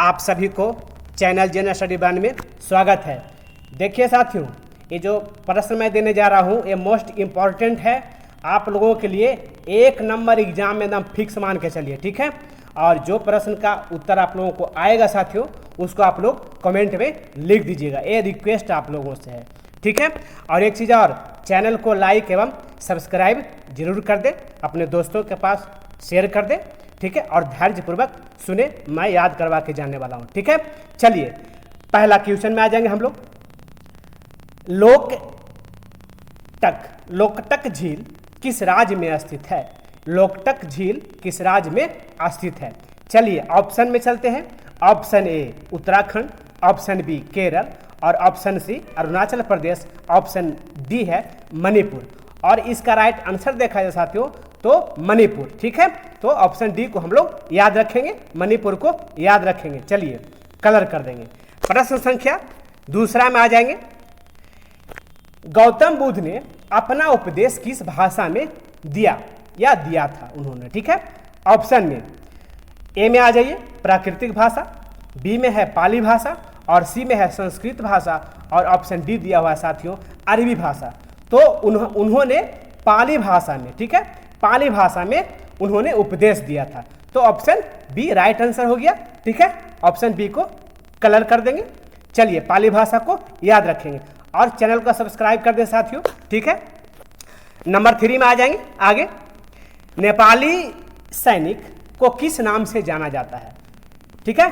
आप सभी को चैनल जनरल स्टडी वन में स्वागत है। देखिए साथियों, ये जो प्रश्न मैं देने जा रहा हूँ ये मोस्ट इम्पॉर्टेंट है आप लोगों के लिए। एक नंबर एग्जाम में एकदम फिक्स मान के चलिए, ठीक है। और जो प्रश्न का उत्तर आप लोगों को आएगा साथियों, उसको आप लोग कमेंट में लिख दीजिएगा। ये रिक्वेस्ट आप लोगों से है, ठीक है। और एक चीज़ और, चैनल को लाइक एवं सब्सक्राइब जरूर कर दे, अपने दोस्तों के पास शेयर कर दे, ठीक है। और धैर्यपूर्वक सुने, मैं याद करवा के जाने वाला हूँ, ठीक है। चलिए पहला क्वेश्चन में आ जाएंगे हम लोग। लोकटक झील किस राज्य में स्थित है? लोकटक झील किस राज्य में स्थित है? चलिए ऑप्शन में चलते हैं। Option A Uttarakhand, option B Kerala और option C Arunachal Pradesh, option D है मणिपुर। और इसका राइट आंसर देखा जाए साथियों तो मणिपुर, ठीक है। तो ऑप्शन डी को हम लोग याद रखेंगे, मणिपुर को याद रखेंगे। चलिए कलर कर देंगे। प्रश्न संख्या दूसरा में आ जाएंगे। गौतम बुद्ध ने अपना उपदेश किस भाषा में दिया था उन्होंने, ठीक है। ऑप्शन में ए में आ जाइए प्राकृतिक भाषा, बी में है पाली भाषा और सी में है संस्कृत भाषा और ऑप्शन डी दिया हुआ है साथियों अरबी भाषा। तो उन्होंने पाली भाषा में, ठीक है, पाली भाषा में उन्होंने उपदेश दिया था। तो ऑप्शन बी राइट आंसर हो गया, ठीक है। ऑप्शन बी को कलर कर देंगे। चलिए पाली भाषा को याद रखेंगे और चैनल को सब्सक्राइब कर दें साथियों, ठीक है। नंबर 3 में आ जाएंगे आगे। नेपाली सैनिक को किस नाम से जाना जाता है? ठीक है,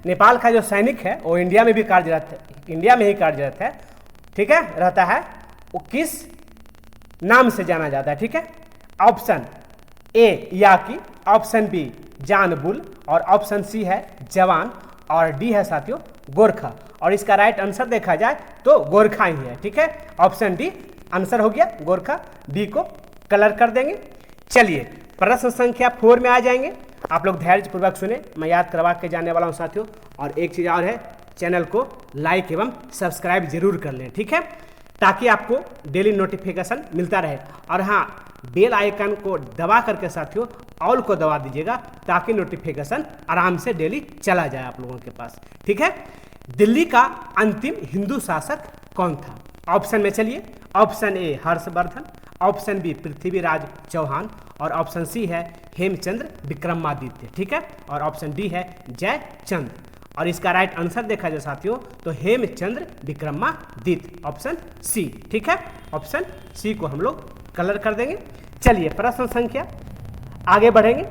नेपाल का जो सैनिक है वो इंडिया में भी कार्यरत है, इंडिया में ही कार्यरत है, ठीक है, रहता है। वो किस नाम से जाना जाता है? ठीक है। ऑप्शन ए याकी, ऑप्शन बी जानबुल और ऑप्शन सी है जवान और डी है साथियों गोरखा। और इसका राइट आंसर देखा जाए तो गोरखा ही है, ठीक है। ऑप्शन डी आंसर हो गया गोरखा। डी को कलर कर देंगे। चलिए प्रश्न संख्या 4 में आ जाएंगे। आप लोग धैर्यपूर्वक सुने, मैं याद करवा के जाने वाला हूं साथियों। और एक चीज़ और है, चैनल को लाइक एवं सब्सक्राइब जरूर कर लें, ठीक है, ताकि आपको डेली नोटिफिकेशन मिलता रहे। और हाँ, बेल आइकन को दबा करके साथियों ऑल को दबा दीजिएगा ताकि नोटिफिकेशन आराम से डेली चला जाए आप लोगों के पास, ठीक है। दिल्ली का अंतिम हिंदू शासक कौन था? ऑप्शन में चलिए। Option A Harshvardhan, option B Prithviraj Chauhan और ऑप्शन सी है हेमचंद्र विक्रमादित्य, ठीक है। और ऑप्शन डी है जयचंद। और इसका राइट आंसर देखा जाए साथियों तो हेमचंद्र विक्रमादित्य, ऑप्शन सी, ठीक है। ऑप्शन सी को हम लोग कलर कर देंगे। चलिए प्रश्न संख्या आगे बढ़ेंगे।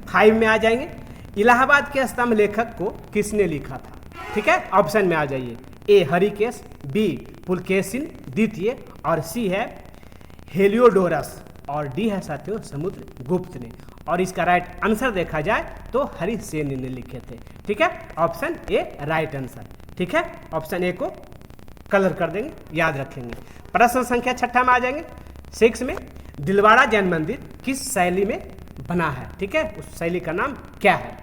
5 में आ जाएंगे। इलाहाबाद के स्तंभ लेखक को किसने लिखा था? ठीक है, ऑप्शन में आ जाइए। ए हरिकेश, बी पुलकेशिन द्वितीय और सी है हेलियोडोरस और डी है साथियों समुद्रगुप्त ने। और इसका राइट आंसर देखा जाए तो हरिसेन ने लिखे थे, ठीक है। ऑप्शन ए राइट आंसर, ठीक है। ऑप्शन ए को कलर कर देंगे, याद रखेंगे। प्रश्न संख्या 6 में आ जाएंगे। 6 में दिलवाड़ा जैन मंदिर किस शैली में बना है? ठीक है, उस शैली का नाम क्या है?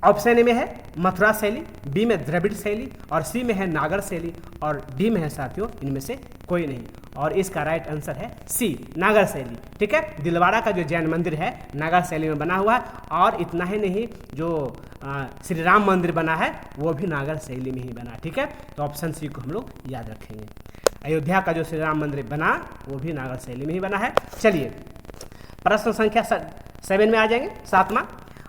ऑप्शन ए में है मथुरा शैली, बी में द्रविड़ शैली और सी में है नागर शैली और डी में है साथियों इनमें से कोई नहीं। और इसका राइट आंसर है सी नागर शैली, ठीक है। दिलवाड़ा का जो जैन मंदिर है नागर शैली में बना हुआ है। और इतना ही नहीं, जो श्री राम मंदिर बना है वो भी नागर शैली में ही बना, ठीक है। तो ऑप्शन सी को हम लोग याद रखेंगे। अयोध्या का जो श्री राम मंदिर बना वो भी नागर शैली में ही बना है। चलिए प्रश्न संख्या 7 में आ जाएंगे। 7वां,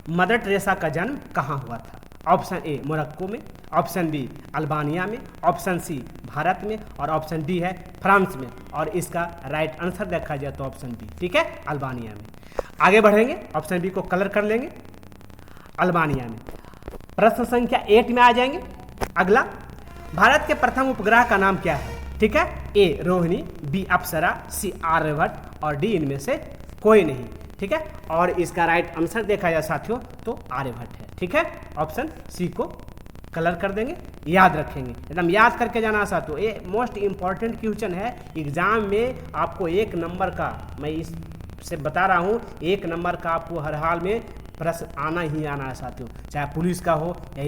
मदर टेरेसा का जन्म कहाँ हुआ था? ऑप्शन ए मोरक्को में, ऑप्शन बी अल्बानिया में, ऑप्शन सी भारत में और ऑप्शन डी है फ्रांस में। और इसका राइट आंसर देखा जाए तो ऑप्शन बी, ठीक है, अल्बानिया में। आगे बढ़ेंगे, ऑप्शन बी को कलर कर लेंगे, अल्बानिया में। प्रश्न संख्या 8 में आ जाएंगे। अगला, भारत के प्रथम उपग्रह का नाम क्या है? ठीक है, ए रोहिणी, बी अप्सरा, सी आर्यभट्ट और डी इनमें से कोई नहीं, ठीक है। और इसका राइट आंसर देखा जाए साथियों तो आर्यभट्ट है, ठीक है। ऑप्शन सी को कलर कर देंगे, याद रखेंगे, एकदम याद करके जाना साथियों। ये मोस्ट इंपॉर्टेंट क्वेश्चन है एग्जाम में। आपको 1 नंबर का, मैं इससे बता रहा हूँ, 1 नंबर का आपको हर हाल में प्रश्न आना ही आना है साथियों। चाहे पुलिस का हो या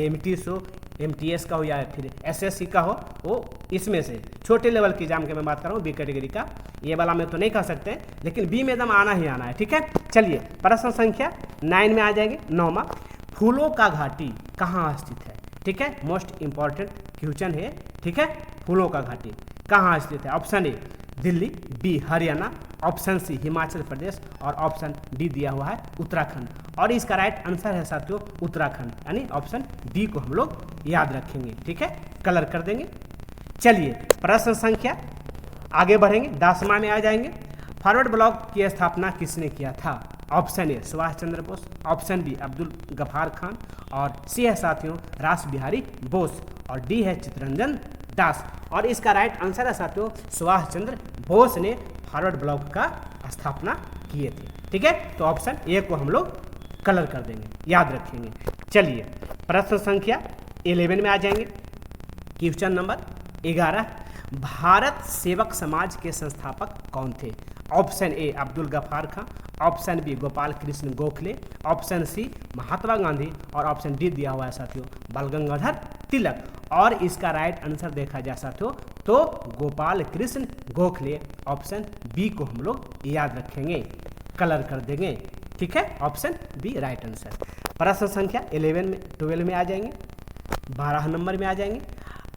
एमटीएस का हो या फिर एसएससी का हो, वो इसमें से छोटे लेवल की एग्जाम के मैं बात कर रहा हूँ, बी कैटेगरी का। ये वाला में तो नहीं कह सकते, लेकिन बी में एकदम आना ही आना है, ठीक है। चलिए प्रश्न संख्या 9 में आ जाएंगे। 9वां, फूलों का घाटी कहाँ स्थित है? ठीक है, मोस्ट इंपॉर्टेंट क्वेश्चन है, ठीक है। फूलों का घाटी कहाँ स्थित है? Option A Delhi, B Haryana, option C Himachal Pradesh और ऑप्शन डी दिया हुआ है उत्तराखंड। और इसका राइट आंसर है साथियों उत्तराखंड, यानी ऑप्शन बी को हम लोग याद रखेंगे, ठीक है, कलर कर देंगे। चलिए प्रश्न संख्या आगे बढ़ेंगे, 10वां में आ जाएंगे। फॉरवर्ड ब्लॉक की स्थापना किसने किया था? Option A Subhash Chandra Bose, option B Abdul Ghaffar Khan और सी है साथियों रास बिहारी बोस और डी है चित्तरंजन दास। और इसका राइट आंसर है साथियों सुभाष चंद्र बोस ने फॉरवर्ड ब्लॉक का स्थापना किए थे, ठीक है। तो ऑप्शन ए को हम लोग कलर कर देंगे, याद रखेंगे। चलिए प्रश्न संख्या 11 में आ जाएंगे। क्वेश्चन नंबर 11, भारत सेवक समाज के संस्थापक कौन थे? Option A Abdul Ghaffar Khan, option B Gopal Krishna Gokhale, option C Mahatma Gandhi और ऑप्शन डी दिया हुआ है साथियों बाल गंगाधर तिलक। और इसका राइट आंसर देखा जाए साथियों तो गोपाल कृष्ण गोखले, ऑप्शन बी को हम लोग याद रखेंगे, कलर कर देंगे, ठीक है, ऑप्शन बी राइट आंसर। प्रश्न संख्या 12 में आ जाएंगे, 12 नंबर में आ जाएंगे।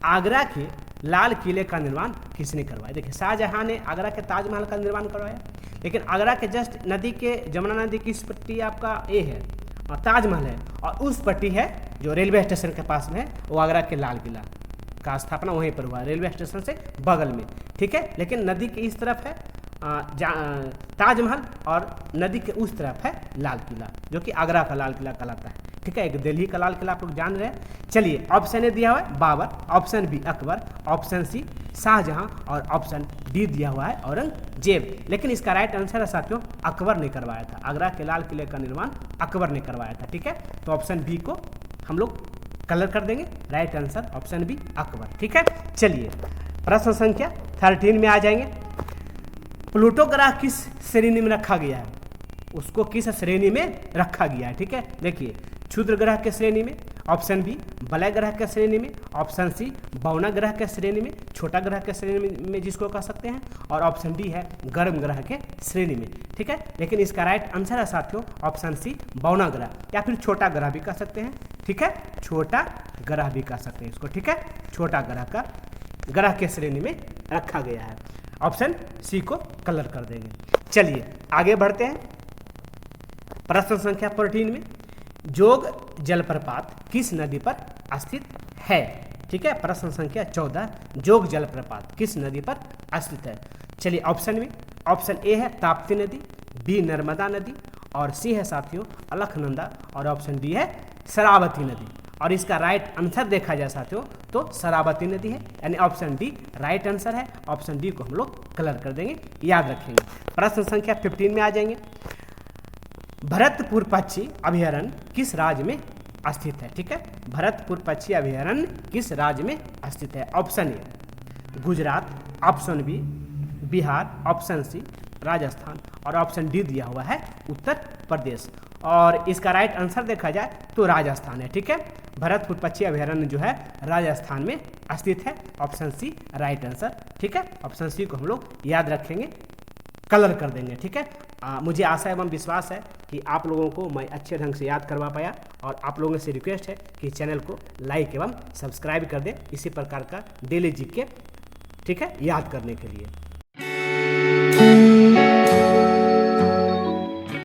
आगरा के लाल किले का निर्माण किसने करवाया? देखिए शाहजहां ने आगरा के ताजमहल का निर्माण करवाया, लेकिन आगरा के जस्ट नदी के जमुना नदी की इस पट्टी आपका ए है और ताजमहल है, और उस पट्टी है जो रेलवे स्टेशन के पास में है, वो आगरा के लाल किला का स्थापना वहीं पर हुआ, रेलवे स्टेशन से बगल में, ठीक है। लेकिन नदी के इस तरफ है ताजमहल और नदी के उस तरफ है लाल किला, जो कि आगरा का लाल किला कहलाता है, ठीक है। एक दिल्ली का लाल किला आप लोग जान रहे हैं। चलिए ऑप्शन ए दिया हुआ है Babur, option B Akbar, option C Shahjahan और ऑप्शन डी दिया हुआ है औरंगजेब। लेकिन इसका राइट आंसर है साथियों अकबर ने करवाया था, आगरा के लाल किले का निर्माण अकबर ने करवाया था, ठीक है। तो ऑप्शन बी को हम लोग कलर कर देंगे, right answer option B Akbar, ठीक है। चलिए प्रश्न संख्या 13 में आ जाएंगे। प्लूटो ग्रह किस श्रेणी में रखा गया है? उसको किस श्रेणी में रखा गया है, ठीक है। देखिए क्षुद्र ग्रह के श्रेणी में, ऑप्शन बी बलय ग्रह के श्रेणी में, ऑप्शन सी बौना ग्रह के श्रेणी में, छोटा ग्रह के श्रेणी में जिसको कह सकते हैं, और ऑप्शन डी है गर्म ग्रह के श्रेणी में, ठीक है। लेकिन इसका राइट आंसर है साथियों ऑप्शन सी बौना ग्रह, या फिर छोटा ग्रह भी कह सकते हैं, ठीक है, छोटा ग्रह भी कह सकते हैं इसको, ठीक है। छोटा ग्रह के श्रेणी में रखा गया है, ऑप्शन सी को कलर कर देंगे। चलिए आगे बढ़ते हैं। प्रश्न संख्या 14 में, जोग जलप्रपात किस नदी पर स्थित है? ठीक है। प्रश्न संख्या 14, जोग जलप्रपात किस नदी पर स्थित है? चलिए ऑप्शन में, ऑप्शन ए है ताप्ती नदी, बी नर्मदा नदी और सी है साथियों अलखनंदा और ऑप्शन डी है शरावती नदी। और इसका राइट आंसर देखा जाए साथियों तो शरावती नदी है, यानी ऑप्शन डी राइट आंसर है। ऑप्शन डी को हम लोग कलर कर देंगे, याद रखेंगे। प्रश्न संख्या 15 में आ जाएंगे। भरतपुर पक्षी अभयारण्य किस राज्य में स्थित है? ठीक है, भरतपुर पक्षी अभयारण्य किस राज्य में स्थित है? Option A Gujarat, option B Bihar, option C Rajasthan और ऑप्शन डी दिया हुआ है उत्तर प्रदेश। और इसका राइट आंसर देखा जाए तो राजस्थान है, ठीक है। भरतपुर पक्षी अभयारण्य जो है राजस्थान में स्थित है, ऑप्शन सी राइट आंसर, ठीक है। ऑप्शन सी को हम लोग याद रखेंगे, कलर कर देंगे, ठीक है। मुझे आशा एवं विश्वास है कि आप लोगों को मैं अच्छे ढंग से याद करवा पाया, और आप लोगों से रिक्वेस्ट है कि चैनल को लाइक एवं सब्सक्राइब कर दें इसी प्रकार का डेली जीके, ठीक है, याद करने के लिए।